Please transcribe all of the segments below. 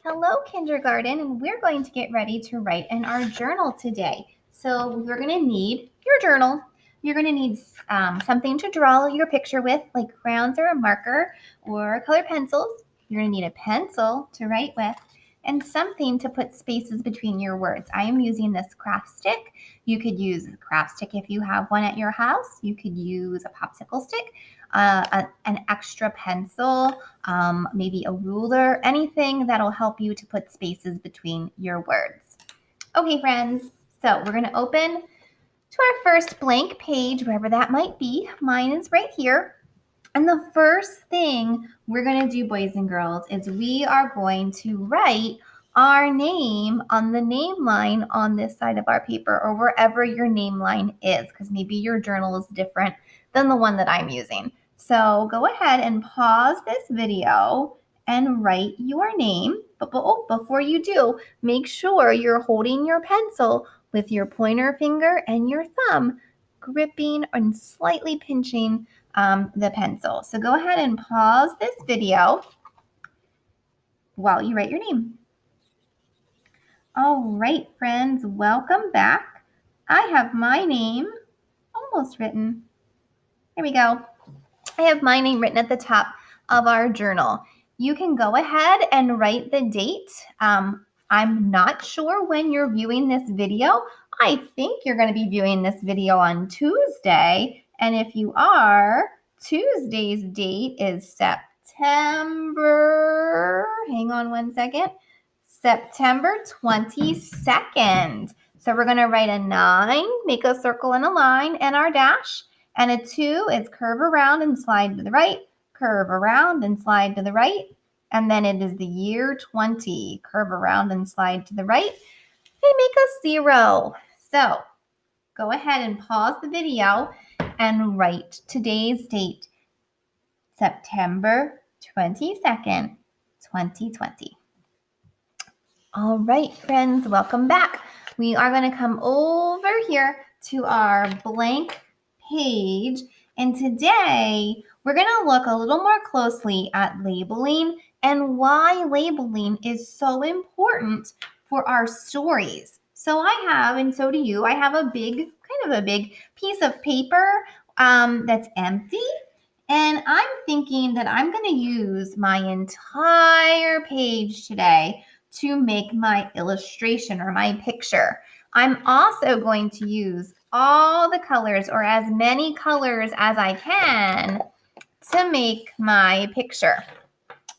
Hello, kindergarten, and we're going to get ready to write in our journal today. So you're going to need your journal. You're going to need something to draw your picture with, like crayons or a marker or colored pencils. You're going to need a pencil to write with and something to put spaces between your words. I am using this craft stick. You could use a craft stick if you have one at your house. You could use a popsicle stick, an extra pencil, maybe a ruler, anything that'll help you to put spaces between your words. Okay, friends, so we're going to open to our first blank page, wherever that might be. Mine is right here. And the first thing we're going to do, boys and girls, is we are going to write our name on the name line on this side of our paper or wherever your name line is, because maybe your journal is different than the one that I'm using. So go ahead and pause this video and write your name. But before you do, make sure you're holding your pencil with your pointer finger and your thumb gripping and slightly pinching the pencil. So go ahead and pause this video while you write your name. All right, friends, welcome back. I have my name almost written. Here we go. I have my name written at the top of our journal. You can go ahead and write the date. I'm not sure when you're viewing this video. I think you're going to be viewing this video on Tuesday. And if you are, Tuesday's date is September, hang on one second, September 22nd. So we're going to write a 9, make a circle and a line, and our dash. And a 2 is curve around and slide to the right, curve around and slide to the right. And then it is the year 20, curve around and slide to the right, and make a 0. So go ahead and pause the video and write today's date, September 22nd, 2020. All right, friends, welcome back. We are going to come over here to our blank page. And today we're going to look a little more closely at labeling and why labeling is so important for our stories. So I have, and so do you, I have a big piece of paper that's empty. And I'm thinking that I'm going to use my entire page today to make my illustration or my picture. I'm also going to use all the colors or as many colors as I can to make my picture.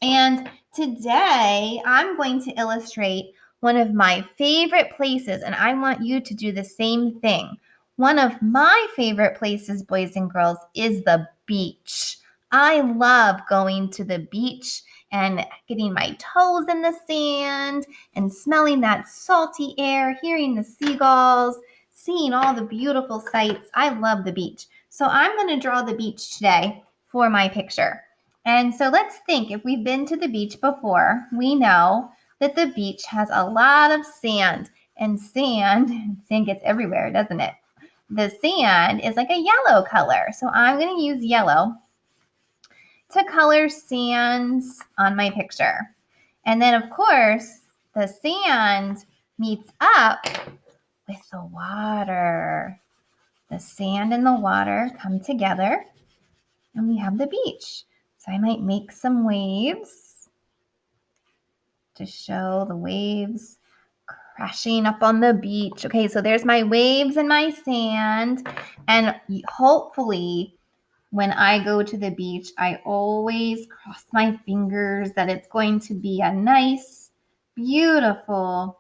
And today I'm going to illustrate one of my favorite places, and I want you to do the same thing. One of my favorite places, boys and girls, is the beach. I love going to the beach and getting my toes in the sand and smelling that salty air, hearing the seagulls, seeing all the beautiful sights. I love the beach. So I'm going to draw the beach today for my picture. And so let's think, if we've been to the beach before, we know that the beach has a lot of sand. And sand gets everywhere, doesn't it? The sand is like a yellow color. So I'm going to use yellow to color sands on my picture. And then, of course, the sand meets up with the water. The sand and the water come together, and we have the beach. So I might make some waves to show the waves crashing up on the beach. Okay, so there's my waves and my sand. And hopefully when I go to the beach, I always cross my fingers that it's going to be a nice, beautiful,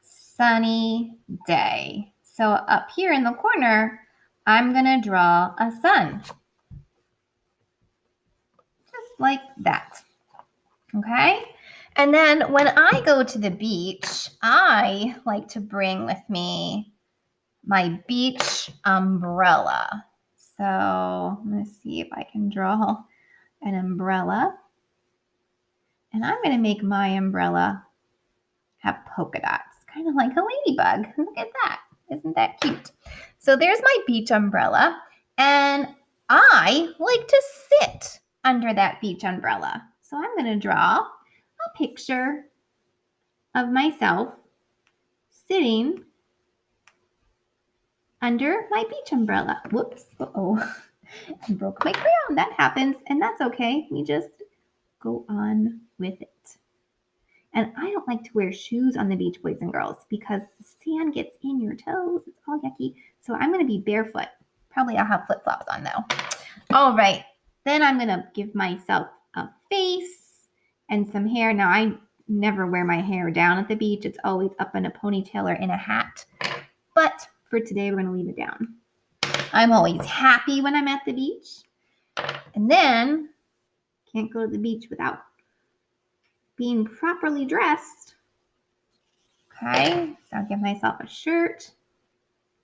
sunny day. So up here in the corner, I'm going to draw a sun. Just like that. Okay? And then when I go to the beach, I like to bring with me my beach umbrella. So let's see if I can draw an umbrella. And I'm going to make my umbrella have polka dots, kind of like a ladybug. Look at that. Isn't that cute? So there's my beach umbrella. And I like to sit under that beach umbrella. So I'm going to draw a picture of myself sitting under my beach umbrella. Whoops. Uh-oh. I broke my crayon. That happens, and that's okay. We just go on with it. And I don't like to wear shoes on the beach, boys and girls, because the sand gets in your toes. It's all yucky. So I'm going to be barefoot. Probably I'll have flip-flops on, though. All right. Then I'm going to give myself a face and some hair. Now, I never wear my hair down at the beach. It's always up in a ponytail or in a hat. But for today, we're going to leave it down. I'm always happy when I'm at the beach. And then, can't go to the beach without being properly dressed. Okay, so I'll give myself a shirt,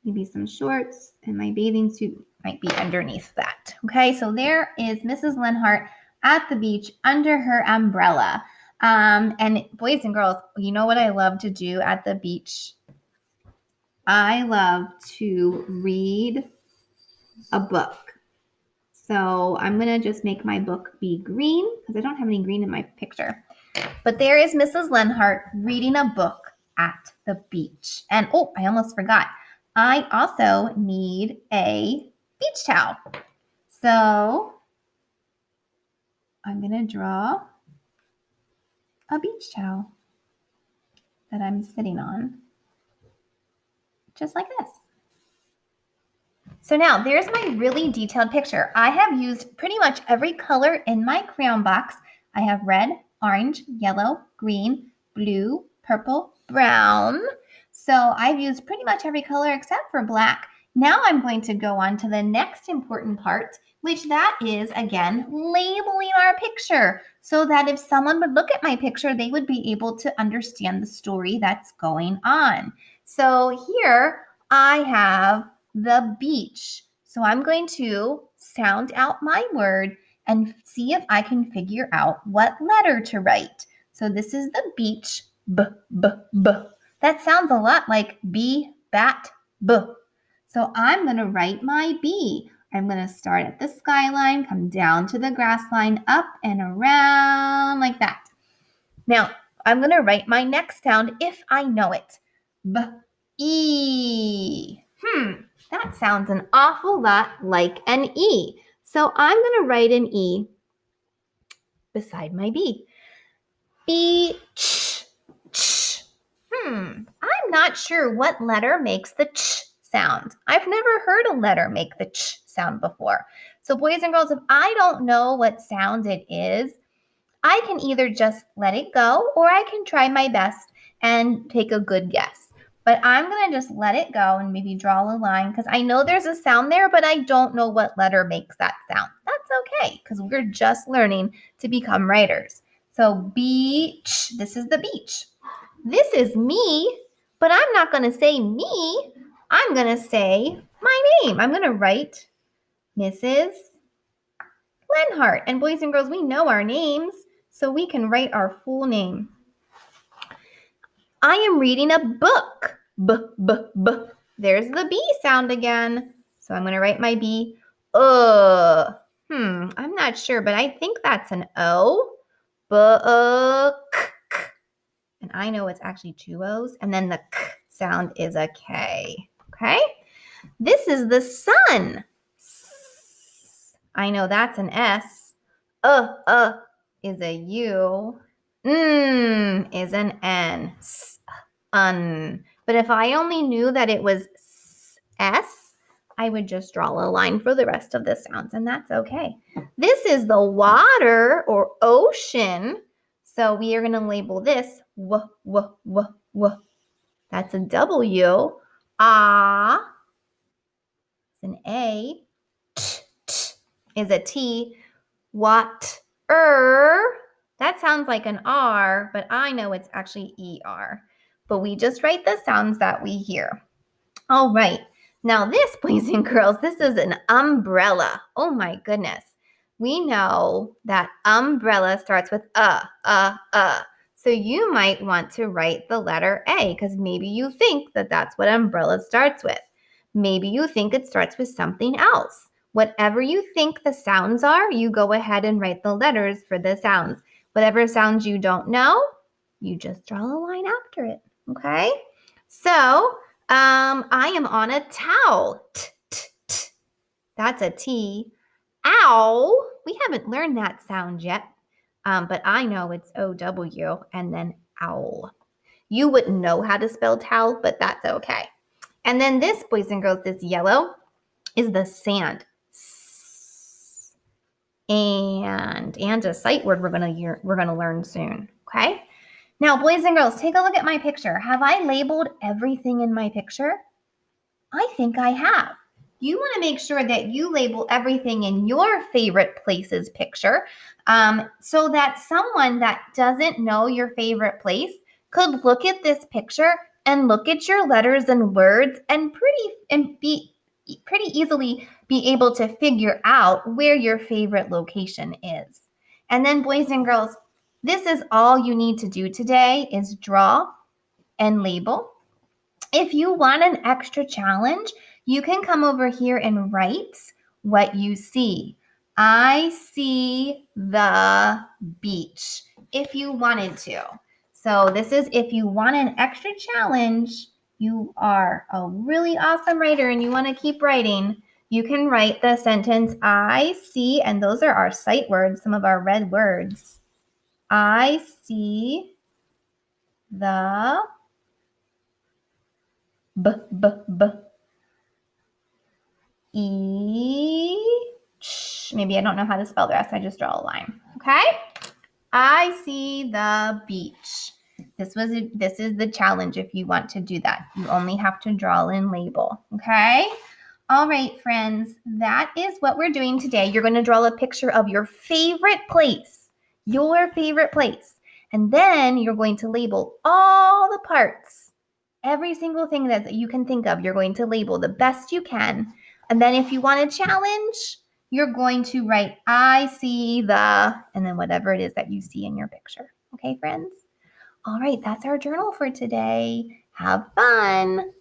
maybe some shorts, and my bathing suit might be underneath that. Okay, so there is Mrs. Lenhart at the beach under her umbrella. And boys and girls, you know what I love to do at the beach? I love to read a book. So I'm going to just make my book be green because I don't have any green in my picture. But there is Mrs. Lenhart reading a book at the beach. And oh, I almost forgot. I also need a beach towel. So I'm going to draw a beach towel that I'm sitting on, just like this. So now there's my really detailed picture. I have used pretty much every color in my crayon box. I have red, orange, yellow, green, blue, purple, brown. So I've used pretty much every color except for black. Now I'm going to go on to the next important part, which that is, again, labeling our picture so that if someone would look at my picture, they would be able to understand the story that's going on. So here I have the beach. So I'm going to sound out my word and see if I can figure out what letter to write. So this is the beach, b, b, b. That sounds a lot like B, bat, b. So I'm going to write my B. I'm going to start at the skyline, come down to the grass line, up and around like that. Now, I'm going to write my next sound if I know it. B, E. That sounds an awful lot like an E. So I'm going to write an E beside my B. Beach. Ch. I'm not sure what letter makes the ch sound. I've never heard a letter make the ch sound before. So boys and girls, if I don't know what sound it is, I can either just let it go or I can try my best and take a good guess. But I'm going to just let it go and maybe draw a line because I know there's a sound there, but I don't know what letter makes that sound. That's okay because we're just learning to become writers. So beach, this is the beach. This is me, but I'm not going to say me. I'm going to say my name. I'm going to write Mrs. Lenhart. And boys and girls, we know our names, so we can write our full name. I am reading a book. B, b, b. There's the B sound again. So I'm going to write my B. I'm not sure, but I think that's an O. Book. And I know it's actually two O's. And then the K sound is a K. Okay? This is the sun. I know that's an S. Is a U. Is an N. But if I only knew that it was S, I would just draw a line for the rest of the sounds, and that's okay. This is the water or ocean. So we are going to label this W, W, W, W. That's a W. Ah. It's an A. T, t is a T. Water. That sounds like an R, but I know it's actually ER. But we just write the sounds that we hear. All right. Now this, boys and girls, this is an umbrella. Oh my goodness. We know that umbrella starts with So you might want to write the letter A because maybe you think that that's what umbrella starts with. Maybe you think it starts with something else. Whatever you think the sounds are, you go ahead and write the letters for the sounds. Whatever sounds you don't know, You just draw a line after it, okay? So, I am on a towel. T, t, t. That's a T. Ow. We haven't learned that sound yet, but I know it's O-W and then owl. You wouldn't know how to spell towel, but that's okay. And then this, boys and girls, this yellow is the sand. And a sight word we're gonna learn soon. Okay. Now, boys and girls, take a look at my picture. Have I labeled everything in my picture? I think I have. You want to make sure that you label everything in your favorite places picture, so that someone that doesn't know your favorite place could look at this picture and look at your letters and words and pretty easily be able to figure out where your favorite location is. And then, boys and girls, this is all you need to do today is draw and label. If you want an extra challenge, you can come over here and write what you see. I see the beach, if you wanted to. So this is if you want an extra challenge, you are a really awesome writer and you want to keep writing, you can write the sentence, I see, and those are our sight words, some of our red words. I see the beach. Maybe I don't know how to spell the rest. I just draw a line. Okay? I see the beach. This is the challenge if you want to do that. You only have to draw and label. Okay? All right, friends. That is what we're doing today. You're going to draw a picture of your favorite place. Your favorite place. And then you're going to label all the parts. Every single thing that you can think of, you're going to label the best you can. And then if you want a challenge, you're going to write, I see the, and then whatever it is that you see in your picture. Okay, friends? All right, that's our journal for today. Have fun.